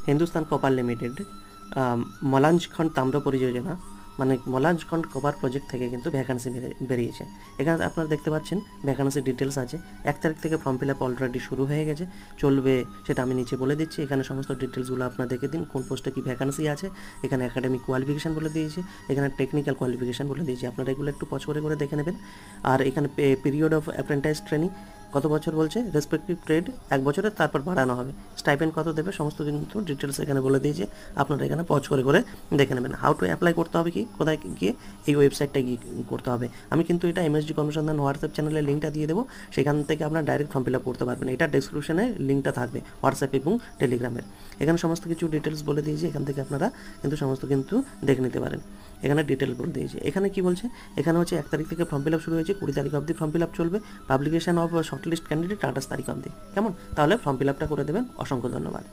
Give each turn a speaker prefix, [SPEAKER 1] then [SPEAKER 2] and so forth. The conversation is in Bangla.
[SPEAKER 1] হিন্দুস্তান কপার লিমিটেড মলাঞ্জখন্ড তাম্র পরিযোজনা মানে মলাঞ্জখন্ড কপার প্রজেক্ট থেকে কিন্তু ভ্যাকান্সি বেরিয়েছে। এখানে আপনারা দেখতে পাচ্ছেন ভ্যাকান্সি ডিটেলস আছে। 1 তারিখ থেকে ফর্ম ফিল আপ অলরেডি শুরু হয়ে গেছে, চলবে সেটা আমি নিচে বলে দিচ্ছি। এখানে সমস্ত ডিটেলসগুলো আপনারা দেখে দিন, কোন পোস্টে কী ভ্যাকান্সি আছে। এখানে একাডেমিক কোয়ালিফিকেশান বলে দিয়েছি, এখানে টেকনিক্যাল কোয়ালিফিকেশান বলে দিয়েছি, আপনারা এগুলো একটু পজ করে দেখে নেবেন। আর এখানে পিরিয়ড অফ অ্যাপ্রেন্টাইজ ট্রেনিং কত বছর বলছে, রেসপেক্টিভ ট্রেড 1 বছরের, তারপর বাড়ানো হবে। স্টাইপেন্ড কত দেবে সমস্ত কিন্তু ডিটেলস এখানে বলে দিয়েছে, আপনারা এখানে পজ করে দেখে নেবেন। হাউ টু অ্যাপ্লাই করতে হবে কি, কোথায় গিয়ে, এই ওয়েবসাইটটা গিয়ে করতে হবে। আমি কিন্তু এটা এমএসডি কর্মসংস্থান হোয়াটসঅ্যাপ চ্যানেলের লিঙ্কটা দিয়ে দেবো, সেখান থেকে আপনারা ডাইরেক্ট ফর্ম ফিল আপ করতে পারবেন। এটা ডেসক্রিপশনে লিঙ্কটা থাকবে হোয়াটসঅ্যাপ এবং টেলিগ্রামের। এখানে সমস্ত কিছু ডিটেলস বলে দিয়েছি, এখান থেকে আপনারা কিন্তু সমস্ত কিন্তু দেখে নিতে পারেন। এখানে ডিটেল বলে দিয়েছে। এখানে কি বলছে, এখানে হচ্ছে 1 তারিখ থেকে ফর্ম ফিল আপ শুরু হয়েছে, 20 তারিখ অবধি ফর্ম ফিল আপ চলবে। Publication of short list candidate 28 তারিখ অবধি। কেমন, তাহলে ফর্ম ফিল আপটা করে দেবেন। অসংখ্য ধন্যবাদ।